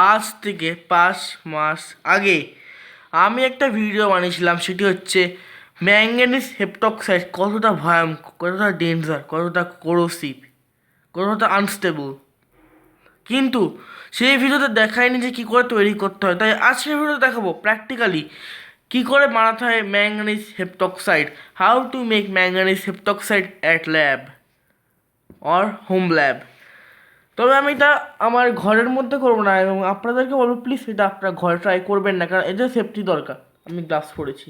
আজ থেকে 5 মাস আগে আমি একটা ভিডিও বানিয়েছিলাম, সেটি হচ্ছে ম্যাঙ্গানিজ হেপটক্সাইড কতটা ভয়ঙ্কর, কতটা ডেঞ্জার, কতটা কোরোসিভ, কতটা আনস্টেবল। কিন্তু সেই ভিডিওতে দেখায়নি যে কী করে তৈরি করতে হয়। তাই আজকের ভিডিওতে দেখাবো প্র্যাকটিক্যালি কী করে বানাতে হয় manganese heptoxide, how to make manganese heptoxide at lab or home lab. তবে আমি এটা আমার ঘরের মধ্যে করবো না, এবং আপনাদেরকে বলবো প্লিজ এটা আপনারা ঘরে ট্রাই করবেন না, কারণ এর জন্য সেফটি দরকার। আমি গ্লাভস পরেছি,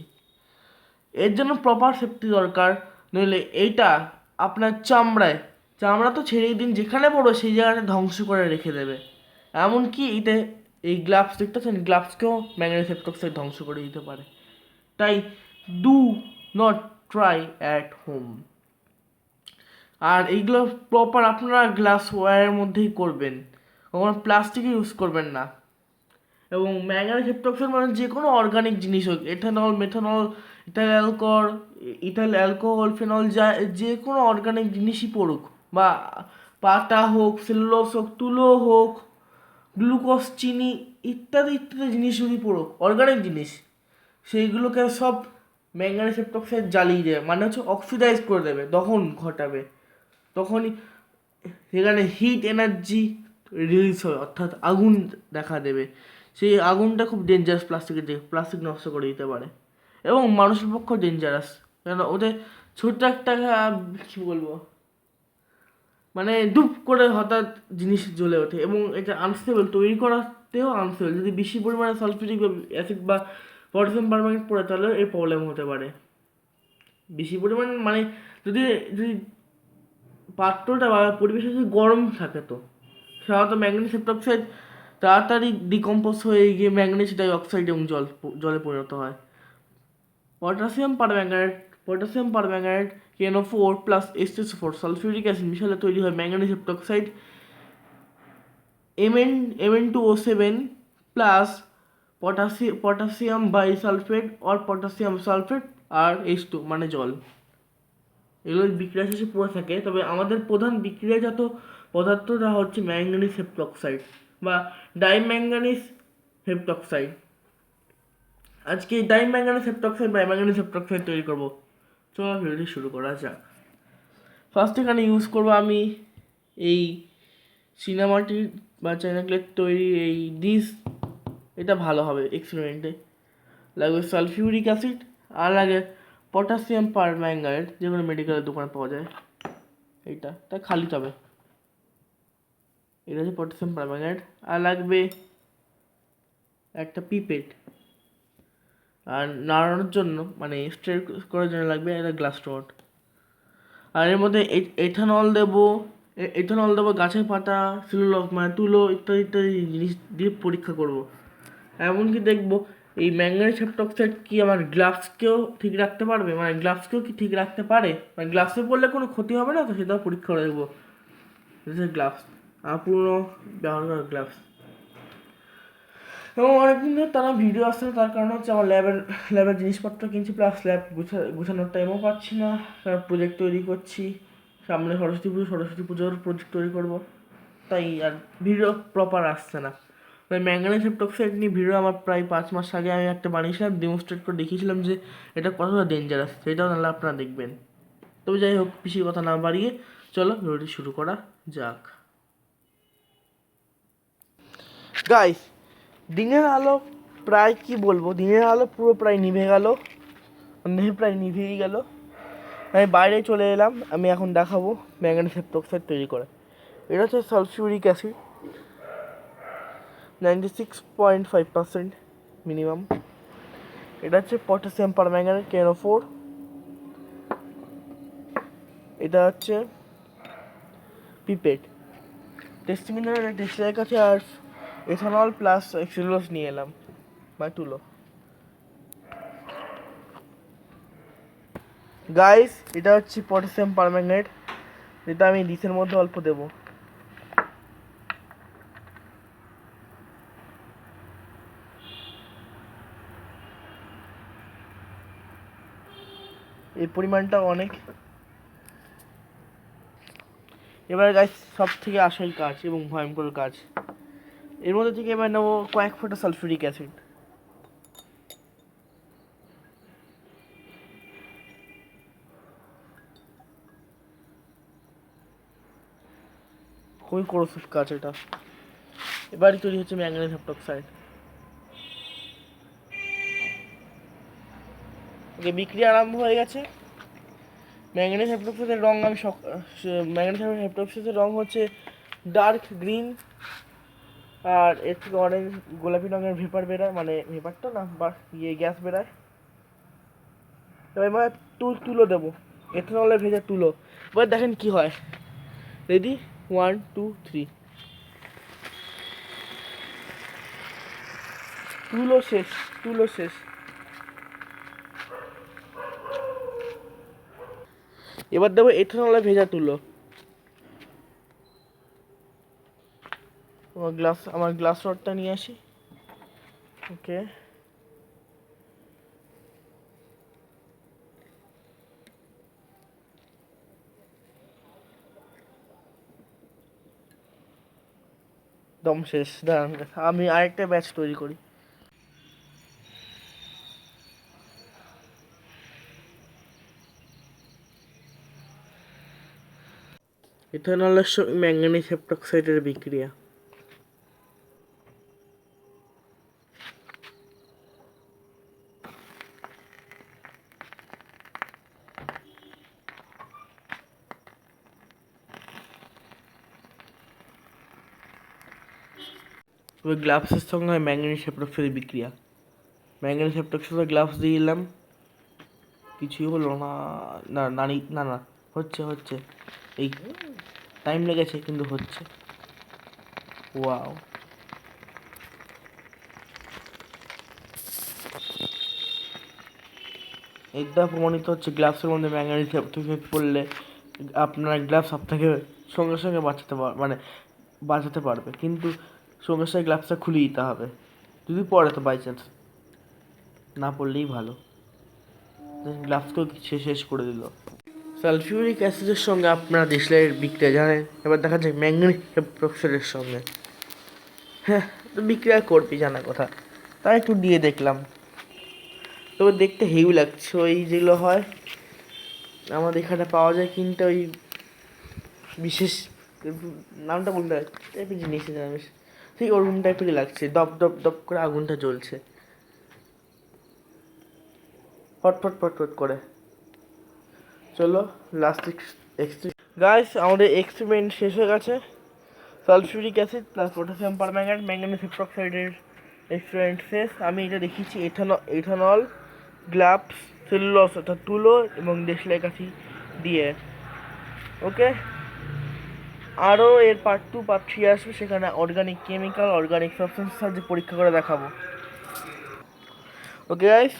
এর জন্য প্রপার সেফটি দরকার। নইলে এইটা আপনার চামড়া তো ছেড়েই দিন, যেখানে পড়ো সেই জায়গাটা ধ্বংস করে রেখে দেবে। এমনকি এতে এই গ্লাভস দেখতেছেন, গ্লাভসকেও ম্যাঙ্গানিজ হেপটক্সাইড ধ্বংস করে দিতে পারে। তাই do not try at home. আর এইগুলো প্রপার আপনারা গ্লাস ওয়্যারের মধ্যেই করবেন, কখনো প্লাস্টিক ইউজ করবেন না। এবং ম্যাঙ্গানিজ হেপটক্সাইড মানে যে কোনো অর্গানিক জিনিস হোক, ethanol, methanol, ethyl alcohol, phenol, যে কোনো অর্গানিক জিনিসই পড়ুক, বা পাতা হোক, সেলুলোজ হোক, তুলো হোক, গ্লুকোজ, চিনি ইত্যাদি ইত্যাদি জিনিস যদি পড়ুক, অর্গানিক জিনিস, সেইগুলোকে সব ম্যাঙ্গানিজ হেপটক্সাইড জ্বালিয়ে দেবে, মানে হচ্ছে অক্সিডাইজ করে দেবে, দহন ঘটাবে। তখনই সেখানে হিট এনার্জি রিলিজ হয়, অর্থাৎ আগুন দেখা দেবে। সেই আগুনটা খুব ডেঞ্জারাস, প্লাস্টিক নষ্ট করে দিতে পারে, এবং মানুষের পক্ষে ডেঞ্জারাস। কেন ওদের ছোট্ট একটা কী বলবো, মানে ডুব করে হঠাৎ জিনিস জ্বলে ওঠে, এবং এটা আনস্টেবল, তৈরি করাতেও আনস্টেবল। যদি বেশি পরিমাণে সালফিউরিক অ্যাসিড বা পটাশিয়াম পারম্যাঙ্গানেট পড়ে, তাহলে এই প্রবলেম হতে পারে। বেশি পরিমাণ মানে যদি যদি পাত্রটা বা পরিবেশে যদি গরম থাকে, তো সাধারণত ম্যাঙ্গানিজ হেপটক্সাইড তাড়াতাড়ি ডিকম্পোজ হয়ে গিয়ে ম্যাঙ্গানিজ ডাইঅক্সাইড এবং জলে পরিণত হয়। Potassium permanganate KNO4 plus SH4 sulphuric acid মিশালে তৈরি হয় manganese heptoxide Mn2O7 plus potassium bisulphate or potassium sulphate আর H2 মানে জল। এগুলো বিক্রিয়া শেষে পড়ে থাকে। তবে আমাদের প্রধান বিক্রিয়াজাত পদার্থটা হচ্ছে ম্যাঙ্গানিজ হেপটক্সাইড বা ডাইম্যাঙ্গানিজ হেপটক্সাইড। আজকে ডাইম্যাঙ্গানিজ হেপটক্সাইড বা ম্যাঙ্গানিজ হেপটক্সাইড তৈরি করবো। চলো ভিডিওটি শুরু করা যাক। ফার্স্ট এখানে ইউজ করবো আমি এই সিনেমাটির বা চাইনাক্লের তৈরি এই ডিস। এটা ভালো হবে এক্সপেরিমেন্টে। লাগবে সালফিউরিক অ্যাসিড, আর লাগে পটাশিয়াম পারম্যাঙ্গানেট, যেগুলো মেডিকেলের দোকানে পাওয়া যায়। এইটা তাই খালি তবে এটা হচ্ছে পটাশিয়াম পারম্যাঙ্গানেট। আর লাগবে একটা পিপেট, আর নাড়ানোর জন্য মানে স্ট্রেট করার জন্য লাগবে একটা গ্লাস রড। আর এর মধ্যে এথানল দেবো, গাছের পাতা, সেলুলোজ মানে তুলো ইত্যাদি ইত্যাদি জিনিস দিয়ে পরীক্ষা করব। এমনকি দেখবো এই ম্যাঙ্গানিজ হেপটক্সাইড কি আমার গ্লাভসকেও ঠিক রাখতে পারবে, মানে গ্লাভসকেও কি ঠিক রাখতে পারে, মানে গ্লাভসে পড়লে কোনো ক্ষতি হবে না তো, সেটাও পরীক্ষা করে দেখবো। গ্লাভস আমার পুরনো ব্যবহার করা গ্লাভস। এবং অনেকদিন ধরে তারা ভিডিও আসছে না, তার কারণ হচ্ছে আমার ল্যাবের জিনিসপত্র কিনছি, প্লাস ল্যাব গুছানোর টাইমও পাচ্ছি না, কারণ প্রজেক্ট তৈরি করছি। সামনে সরস্বতী পুজোর প্রজেক্ট তৈরি করবো, তাই আর ভিডিও প্রপার আসছে না। তাই ম্যাঙ্গানিজ হেপটক্সাইড নিয়ে ভিডিও আমার প্রায় 5 মাস আগে আমি একটা বানিয়েছিলাম, ডেমনস্ট্রেট করে দেখিয়েছিলাম যে এটা কতটা ডেঞ্জারাস, সেটাও নাহলে আপনারা দেখবেন। তবে যাই হোক, বেশি কথা না বাড়িয়ে চলো ভিডিওটি শুরু করা যাক। গাইস, দিনের আলো প্রায় দিনের আলো পুরো প্রায় নিভে গেল, প্রায় নিভেই গেল। আমি বাইরে চলে এলাম, আমি এখন দেখাবো ম্যাঙ্গানিজ হেপটক্সাইড তৈরি করে। এটা হচ্ছে সালফিউরিক অ্যাসিড 96.5% মিনিমাম। এটা হচ্ছে পটাশিয়াম পারম্যাঙ্গানেট KNO4। এটা হচ্ছে পিপেট। টেস্টিংয়ের কাছে আর এথানল প্লাস সেলুলোজ নিয়ে এলাম বা তুলো। গাইস, এটা হচ্ছে পটাশিয়াম পারম্যাঙ্গানেট, যেটা আমি ডিসের মধ্যে অল্প দেব। এই পরিমাণটা অনেক। এবার গাইস, সব থেকে আসল কাজ এবং ভয়ঙ্কর কাজ, এর মধ্যে থেকে এবার নেবো কয়েক ফোঁটা সালফিউরিক অ্যাসিড। খুবই কোরোসিভ কাজ এটা। এবারই তৈরি হচ্ছে ম্যাঙ্গানিজ হেপ্টক্সাইড। ওকে, বিক্রিয়া আরম্ভ হয়ে গেছে। ম্যাঙ্গানিজ হেপ্টক্সাইডের রঙ ম্যাঙ্গানিজ হেপ্টক্সাইডের রঙ হচ্ছে ডার্ক গ্রিন, আর এর থেকে অরেঞ্জ গোলাপি রঙের ভেপার বেরোয়, মানে ভেপারটা না বা গ্যাস বেরোয়। এবার তুলো দেবো, এথেনলের ভেজা তুলো। এবার দেখেন কি হয়। রেডি, 1 2 3। তুলো শেষ, তুলো শেষ। এবার দেবো এথেনলের ভেজা তুলো। আমার গ্লাস রডটা নিয়ে আসি। ওকে, দম শেষ। দাঁড়ান, আমি আরেকটা ব্যাচ তৈরি করি। ইথানলের সঙ্গে ম্যাঙ্গানিজ হেপ্টক্সাইডের বিক্রিয়া। ওই গ্লাভসের সঙ্গে হয় ম্যাঙ্গানিজ হেপ্টক্সাইডের বিক্রিয়া। ম্যাঙ্গানিজ হেপ্টক্সাইডের গ্লাভস দিয়ে দিলাম, কিছুই হলো না। না না না না, হচ্ছে হচ্ছে, এই টাইম লেগেছে কিন্তু হচ্ছে। ওয়াও, এটা প্রমাণিত হচ্ছে গ্লাভসের মধ্যে ম্যাঙ্গানিজ হেপ্টক্সাইড পড়লে আপনার গ্লাভস আপনাকে সঙ্গে সঙ্গে বাঁচাতে পারবে, কিন্তু সঙ্গে সঙ্গে গ্লাভসটা খুলে দিতে হবে যদি পড়ে, তো বাই চান্স না পড়লেই ভালো। গ্লাভসকেও শেষ করে দিল। সালফিউরিক অ্যাসিডের সঙ্গে আপনারা দেশলাইয়ের বিক্রিয়া জানেন, এবার দেখা যায় ম্যাঙ্গানিজ হেপ্টক্সাইডের সঙ্গে। হ্যাঁ, তো বিক্রিয়া করবি জানা কথা, তাই একটু দিয়ে দেখলাম। তবে দেখতে হেভি লাগছে। ওই যেগুলো হয় আমাদের এখানে পাওয়া যায় কিনতে, ওই বিশেষ নামটা বলতে হয় টাইপের জিনিস বেশ ঠিক ওরকম টাইপেরই লাগছে, দপ দপ দপ করে আগুনটা জ্বলছে, ফটফট ফটফট করে। চলো লাস্ট গাইস, আমাদের এক্সপেরিমেন্ট শেষ হয়ে গেছে। Sulphuric acid plus potassium permanganate manganese হেপ্টক্সাইডের এক্সপেরিমেন্ট শেষ। আমি এটা দেখিয়েছি ইথানল, গ্লাভস, সেলুলোস অর্থাৎ তুলো এবং দেশলাই কাঠি দিয়ে। ওকে, আরও এর পার্ট 2 পার্ট 3 আসবে, সেখানে অর্গানিক কেমিক্যাল, অর্গানিক সাবস্টেন্সের সাহায্যে পরীক্ষা করে দেখাবো। ওকে গাইস,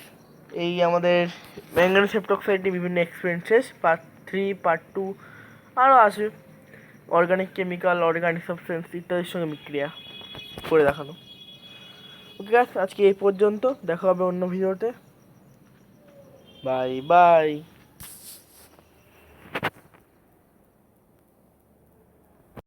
এই আমাদের ম্যাঙ্গানিজ হেপ্টক্সাইডের বিভিন্ন এক্সপেরিমেন্ট শেষ। পার্ট 3 পার্ট 2 আরও আসবে, অর্গানিক কেমিক্যাল, অর্গানিক সাবস্টেন্স ইত্যাদির সঙ্গে বিক্রিয়া করে দেখানো। ওকে গাইস, আজকে এই পর্যন্ত, দেখা হবে অন্য ভিডিওতে। Bye bye.